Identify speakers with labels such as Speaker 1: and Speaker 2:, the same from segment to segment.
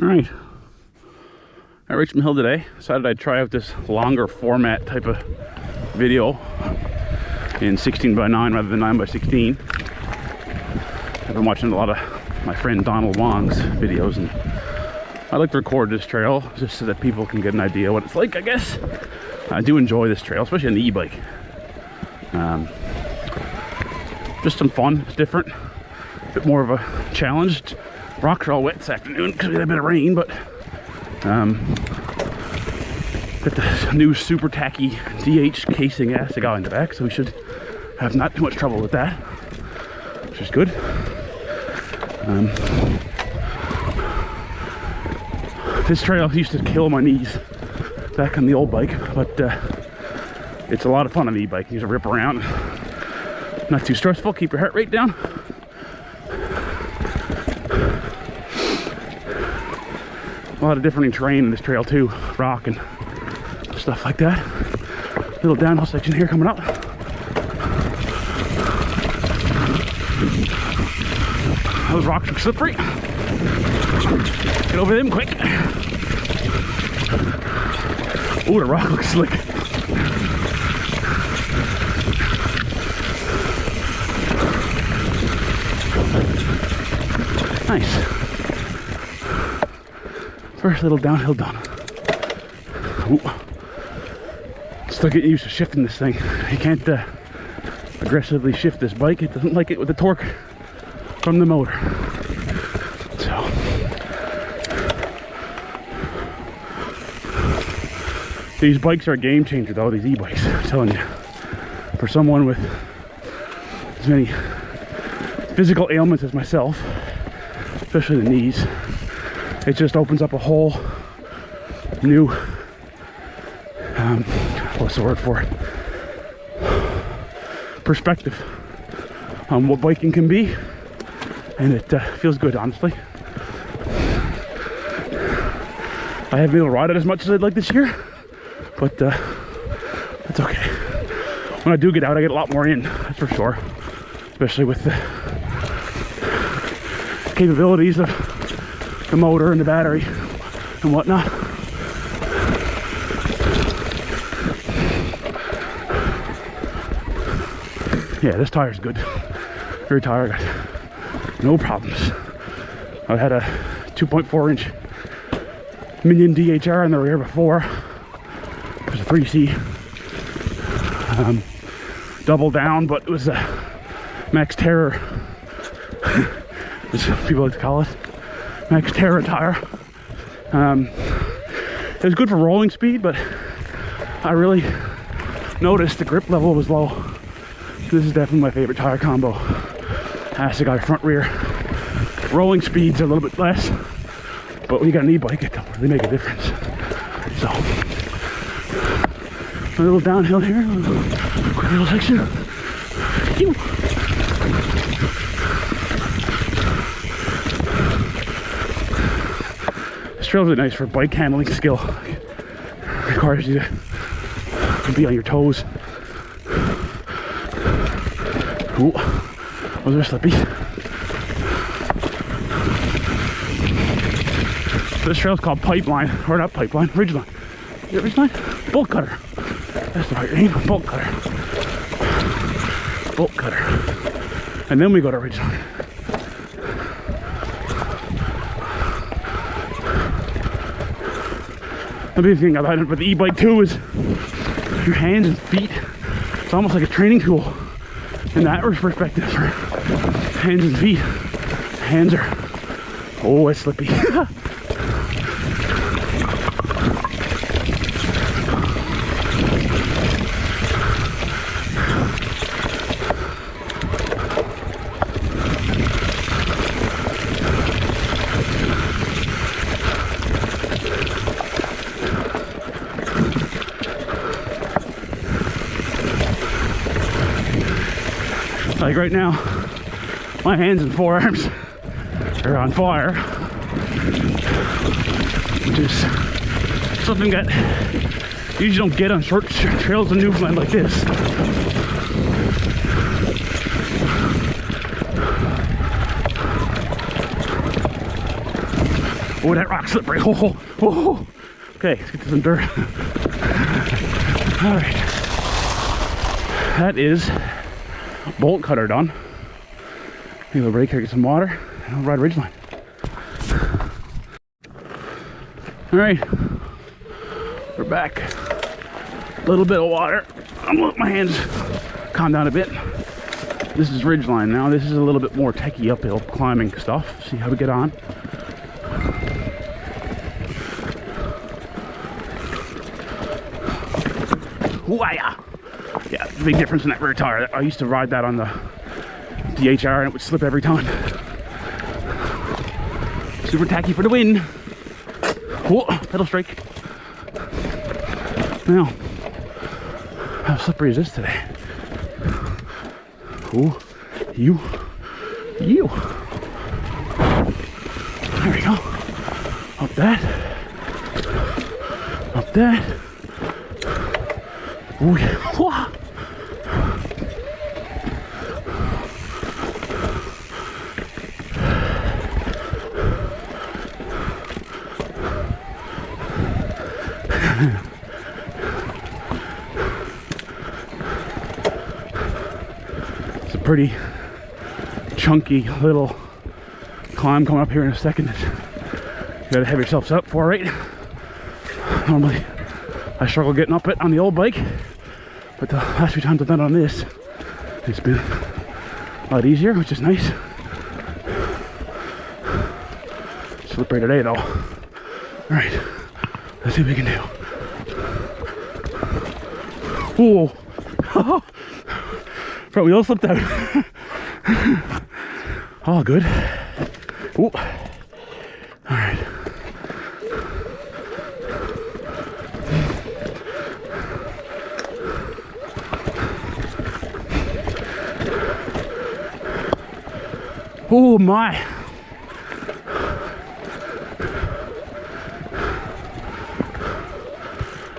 Speaker 1: All right, at Richmond Hill today, decided I'd try out this longer format type of video in 16:9 rather than 9:16. I've been watching a lot of my friend Donald Wong's videos, and I like to record this trail just so that people can get an idea what it's like, I guess. I do enjoy this trail, especially on the e-bike. Just some fun, it's different, a bit more of a challenge. Rocks are all wet this afternoon because we had a bit of rain, but got the new super tacky DH casing Assegai in the back, so we should have not too much trouble with that, which is good. This trail used to kill my knees back on the old bike, but it's a lot of fun on the e-bike. You just rip around, not too stressful, keep your heart rate down. A lot of different terrain in this trail too, rock and stuff like that. Little downhill section here coming up. Those rocks are slippery. Get over them quick. Oh, the rock looks slick. Nice. First little downhill done. Ooh. Still getting used to shifting this thing. You can't aggressively shift this bike. It doesn't like it with the torque from the motor. So these bikes are a game changer though, these e-bikes, I'm telling you. For someone with as many physical ailments as myself, especially the knees, it just opens up a whole new, what's the word for it? Perspective on what biking can be, and it feels good, honestly. I haven't been able to ride it as much as I'd like this year, but it's okay. When I do get out, I get a lot more in, that's for sure, especially with the capabilities of the motor and the battery and whatnot. Yeah, this tire's good. Rear tire, got no problems. I had a 2.4-inch Minion DHR in the rear before. It was a 3C. Double down, but it was a Max Terror, as people like to call it. Max Terra tire. It was good for rolling speed, but I really noticed the grip level was low. This is definitely my favorite tire combo. Assegai front rear. Rolling speeds are a little bit less, but when you got an e-bike, it don't really make a difference. So, a little downhill here, a quick little section. Phew. This trail's really nice for bike handling skill. It requires you to be on your toes. Ooh, those are slippy. This trail's called Pipeline, or not Pipeline, Ridgeline. Is it Ridgeline? Bolt Cutter. That's the right name, Bolt Cutter. Bolt Cutter. And then we go to Ridgeline. The big thing about it with the e-bike too is your hands and feet. It's almost like a training tool in that perspective for hands and feet. Hands are, oh, it's slippy. Like right now, my hands and forearms are on fire, which is something that you usually don't get on short trails in Newfoundland like this. Oh, that rock's slippery. Oh, oh, oh. Okay, let's get to some dirt. All right. That is bolt cutter done. Give a break here, get some water, and I'll ride Ridgeline. All right, we're back. A little bit of water. I'm gonna let my hands calm down a bit. This is Ridgeline now. This is a little bit more techie uphill climbing stuff. See how we get on. Whoa-ya! Yeah, big difference in that rear tire. I used to ride that on the DHR and it would slip every time. Super tacky for the win. Whoa, pedal strike. Now, how slippery is this today? Ooh, you. There we go. Up that. Up that. Ooh, yeah. Whoa. It's a pretty chunky little climb coming up here in a second. You gotta have yourselves up for, right? Normally I struggle getting up it on the old bike, but the last few times I've done it on this, it's been a lot easier, which is nice. Slippery today though. All right, let's see what we can do. Whoa! Front wheel slipped out. All good. Whoa! All right. Oh my!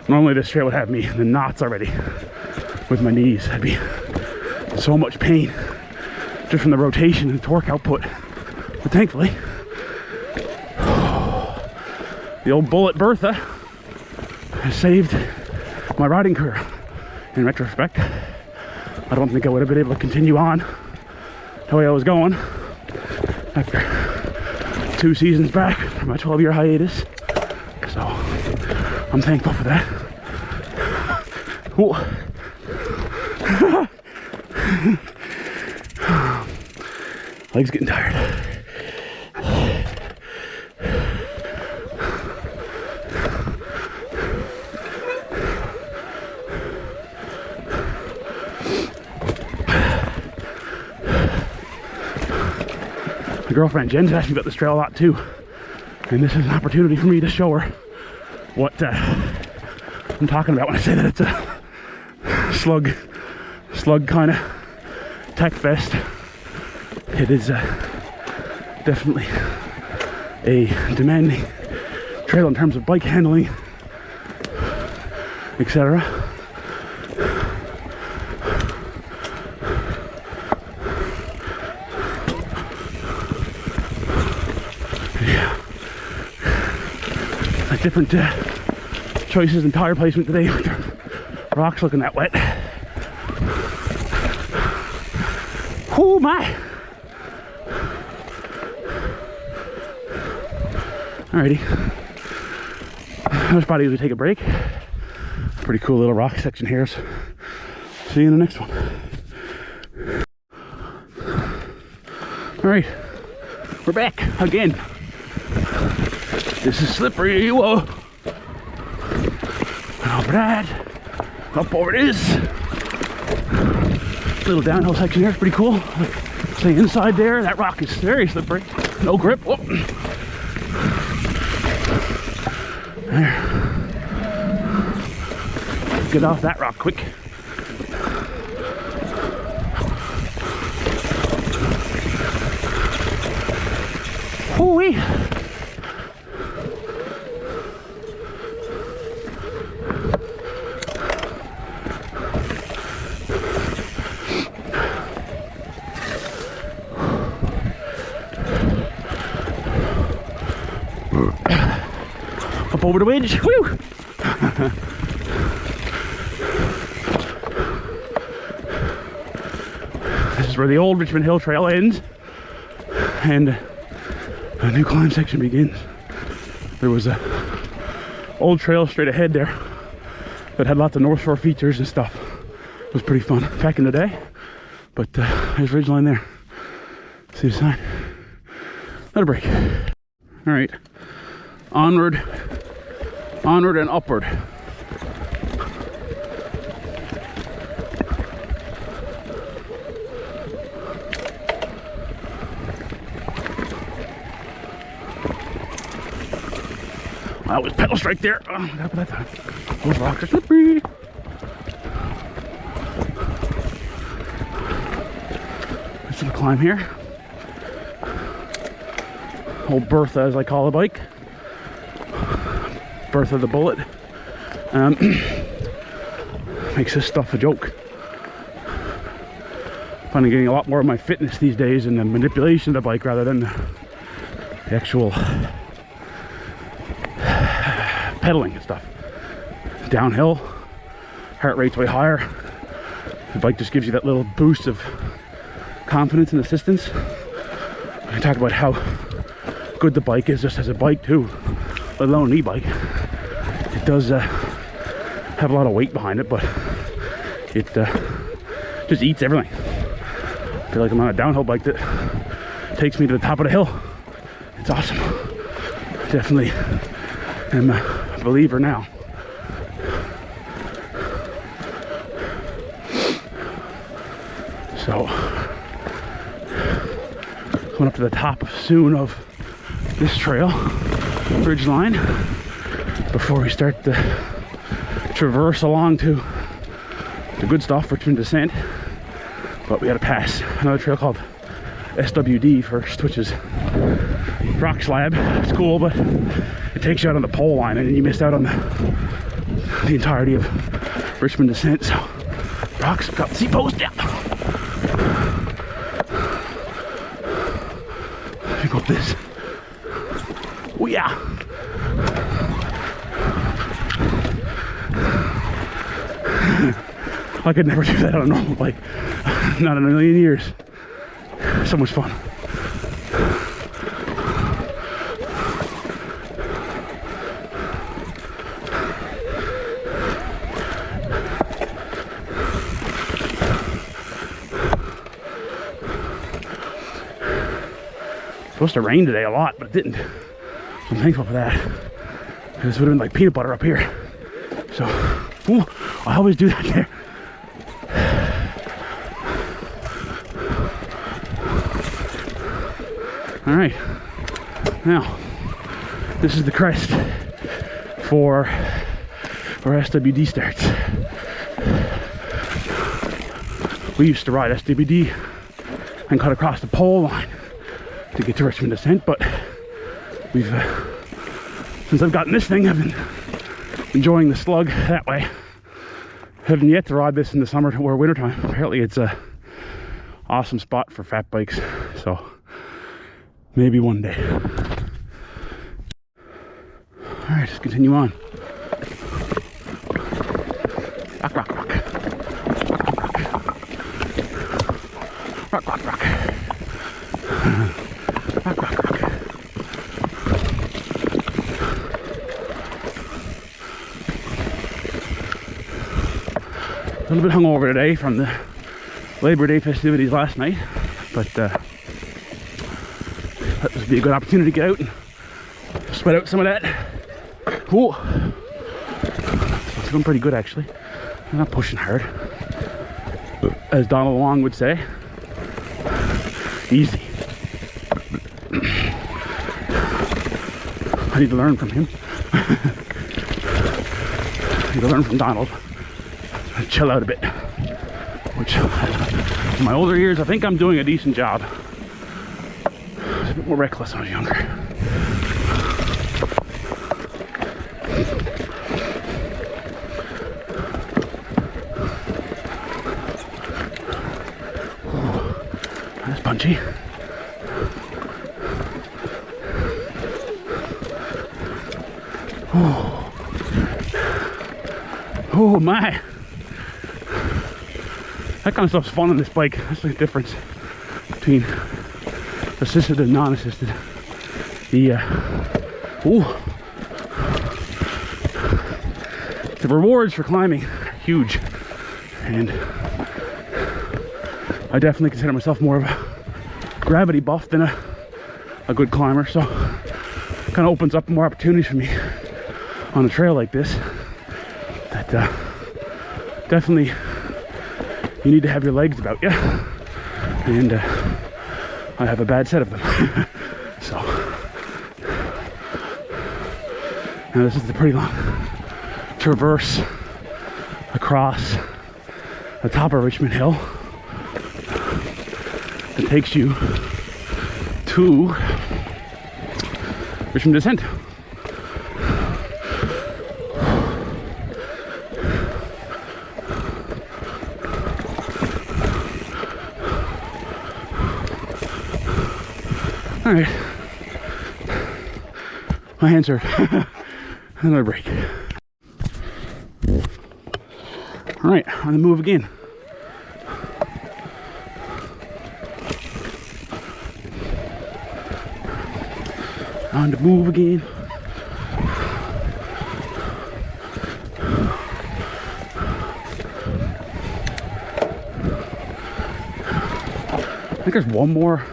Speaker 1: Normally this trail would have me in the knots already with my knees. I'd be in so much pain just from the rotation and torque output. But thankfully, the old Bullet Bertha has saved my riding career. In retrospect, I don't think I would have been able to continue on the way I was going after 2 seasons back from my 12-year hiatus. So I'm thankful for that. Legs getting tired. My girlfriend Jen's asked me about this trail a lot too, and this is an opportunity for me to show her what I'm talking about when I say that it's a slug kind of tech fest. It is definitely a demanding trail in terms of bike handling, etc. Yeah, like different choices in tire placement today with the rocks looking that wet. Oh my! Alrighty, I should probably take a break. Pretty cool little rock section here. So see you in the next one. Alright, we're back again. This is slippery. Whoa! Alright, up over it is. Little downhill section here, it's pretty cool. Stay inside there. That rock is very slippery. No grip. Whoop. There. Get off that rock quick. Hoo-wee. Up over the wedge. Woo! This is where the old Richmond Hill Trail ends and a new climb section begins. There was a old trail straight ahead there that had lots of North Shore features and stuff. It was pretty fun back in the day. But there's ridgeline there. See the sign? Not a break. All right, onward and upward. That was pedal strike there. Oh, what happened that time? Those rocks are slippery. This is the climb here. Old Bertha, as I call the bike. Bertha the Bullet. Makes this stuff a joke. Finding getting a lot more of my fitness these days in the manipulation of the bike rather than the actual pedaling and stuff. Downhill, heart rate's way higher. The bike just gives you that little boost of confidence and assistance. I talk about how good the bike is just as a bike too, let alone an e-bike. It does have a lot of weight behind it, but it just eats everything. I feel like I'm on a downhill bike that takes me to the top of the hill. It's awesome. Definitely am a believer now. So, coming up to the top soon of this trail, ridgeline, before we start the traverse along to the good stuff, Richmond Descent. But we had to pass another trail called SWD first, which is rock slab. It's cool, but it takes you out on the pole line, and then you missed out on the entirety of Richmond Descent. So, rocks, got the seat post, yeah. Pick up this. Oh yeah. I could never do that on a normal bike. Not in a million years. So much fun. Supposed to rain today a lot, but it didn't. I'm thankful for that, because this would have been like peanut butter up here. So, ooh, I always do that there. All right, now this is the crest for where SWD starts. We used to ride SWD and cut across the pole line to get to Richmond Descent, but we've since I've gotten this thing, I've been enjoying the slug that way. Haven't yet to ride this in the summer or wintertime. Apparently it's a awesome spot for fat bikes, so maybe one day. All right, let's continue on. Rock, rock, rock. Rock, rock, rock. Rock, rock, rock. Rock, rock, rock. A little bit hungover today from the Labor Day festivities last night, but that would be a good opportunity to get out and sweat out some of that. Cool. It's going pretty good actually. I'm not pushing hard, as Donald Long would say. Easy. I need to learn from him. I need to learn from Donald. Chill out a bit. Which, in my older years, I think I'm doing a decent job. I was a bit more reckless when I was younger. That's punchy. Oh my. That kind of stuff's fun on this bike. That's the difference between assisted and non-assisted. The rewards for climbing are huge, and I definitely consider myself more of a gravity buff than a good climber, so it kind of opens up more opportunities for me on a trail like this. That definitely you need to have your legs about you, and I have a bad set of them. So now this is a pretty long traverse across the top of Richmond Hill that takes you to Richmond Descent. All right, my hands hurt. Another break. All right, on the move again. On the move again. I think there's one more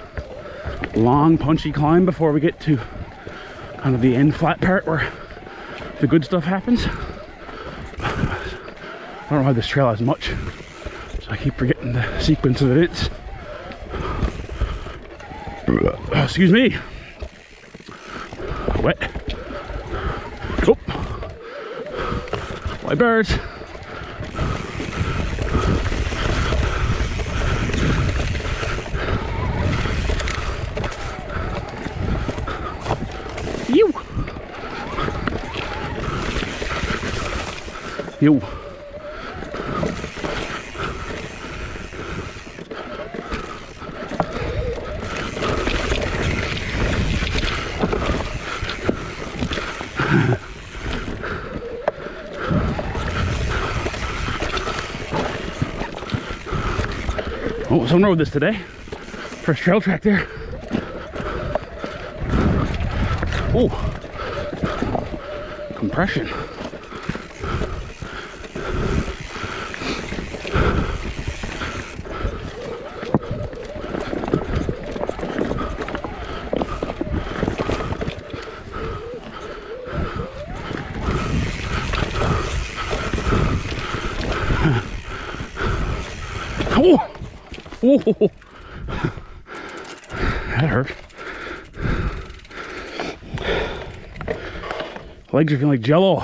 Speaker 1: long punchy climb before we get to kind of the end flat part where the good stuff happens. I don't know how this trail has much, so I keep forgetting the sequence of events. Excuse me. Wet. Oh. White birds. You. You. Oh, someone rode this today. First trail track there. Oh, compression. Oh, oh, that hurt. Legs are feeling like jello.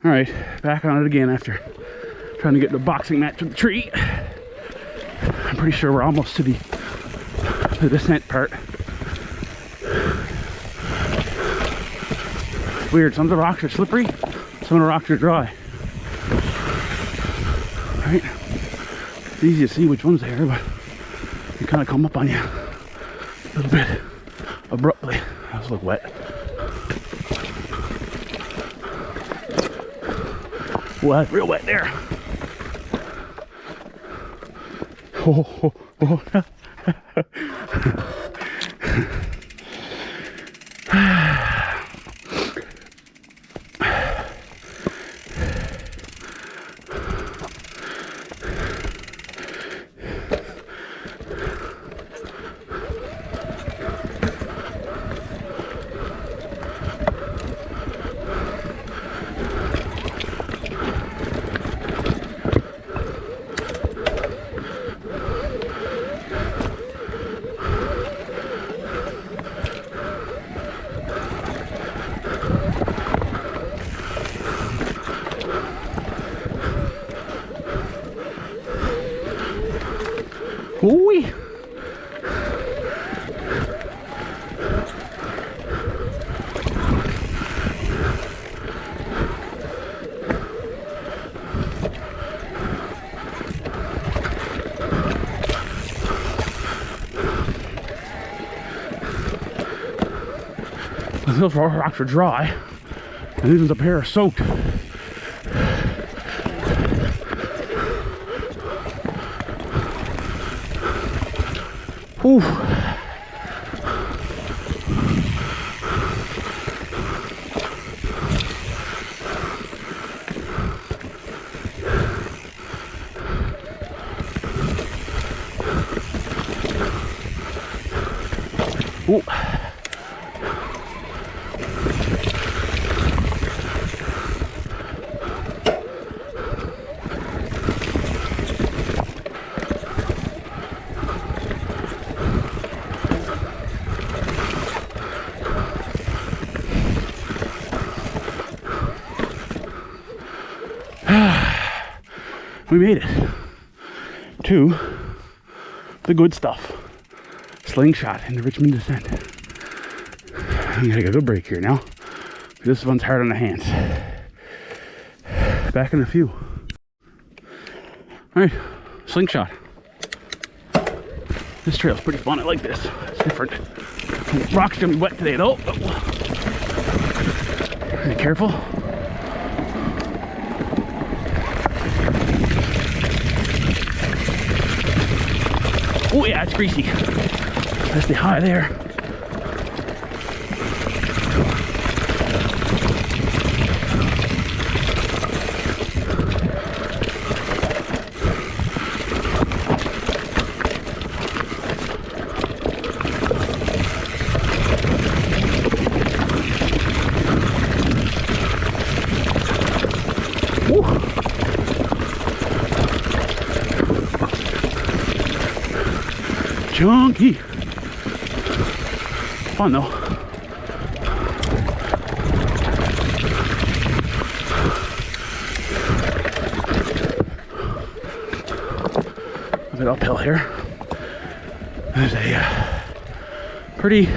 Speaker 1: All right, back on it again after trying to get the boxing match with the tree. I'm pretty sure we're almost to the descent part. Weird, some of the rocks are slippery, some of the rocks are dry. All right, it's easy to see which one's there, but they kind of come up on you a little bit abruptly. Those look wet. Well, that's real wet there. Oh, oh, oh. Those rocks are dry, and these ones up here are soaked. Ooh. Ooh. We made it to the good stuff. Slingshot in the Richmond descent. I'm gonna get a good break here now. This one's hard on the hands. Back in a few. Alright, slingshot. This trail's pretty fun. I like this. It's different. Rock's gonna be wet today though. Be careful. Oh yeah, it's greasy. Let's stay high there. Chunky. Fun though. A bit uphill here. There's a pretty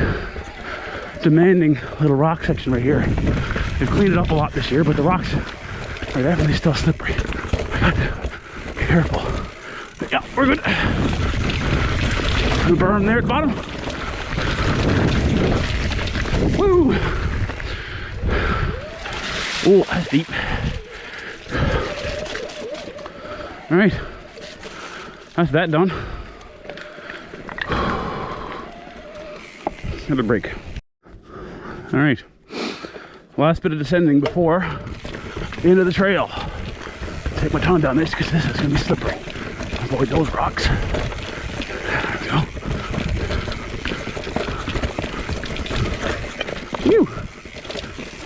Speaker 1: demanding little rock section right here. They've cleaned it up a lot this year, but the rocks are definitely still slippery. I got to be careful. But yeah, we're good. The berm there at the bottom. Woo! Oh, that's deep. All right, that's that done. Another break. All right, last bit of descending before the end of the trail. Take my time down this because this is going to be slippery. Avoid those rocks. There we go. Phew.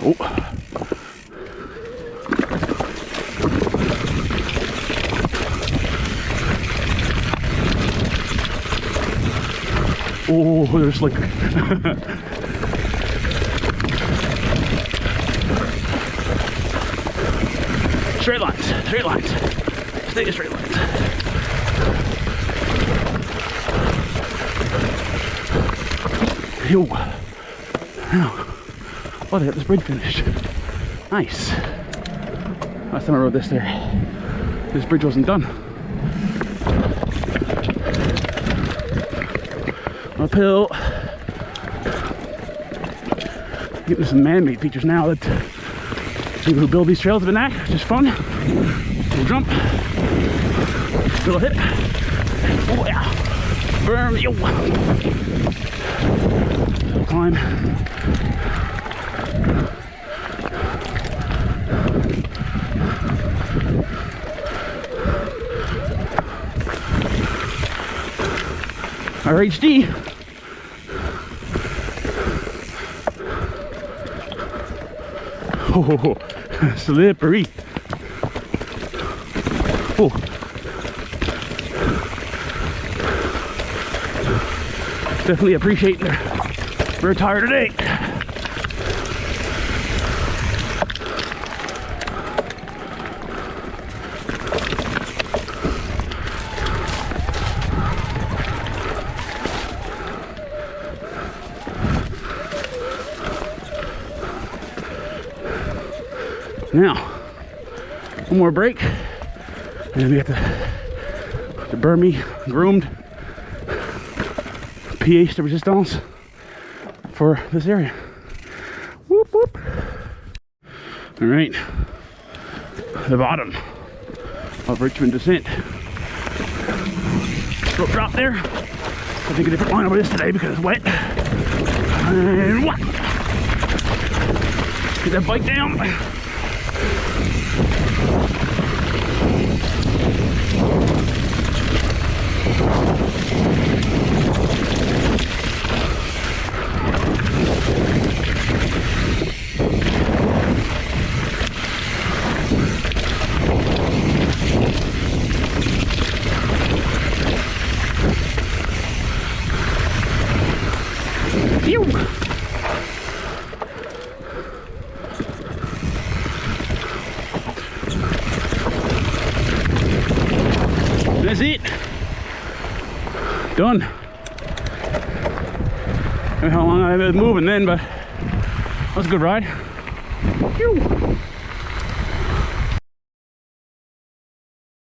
Speaker 1: Oh. Oh, they're slick. Straight lines, straight lines. Stay straight lines. Yo. Now, oh, they got this bridge finished. Nice. Last time I rode this there, this bridge wasn't done. Uphill. Getting some man-made features now that people who build these trails have been at. It's just fun. Little jump. Little hit. Oh yeah. Berm. Yo. Little climb. Our HD. Oh, slippery. Oh. Definitely appreciate it. We're tired today. Now, one more break, and then we have the Burmy groomed pièce de resistance for this area. Whoop. All right, the bottom of Richmond descent. Rope drop there. I'll take a different line over this today because it's wet. And what? Get that bike down. Phew. That's it. Done. I don't know how long I was moving then, but that was a good ride. Phew.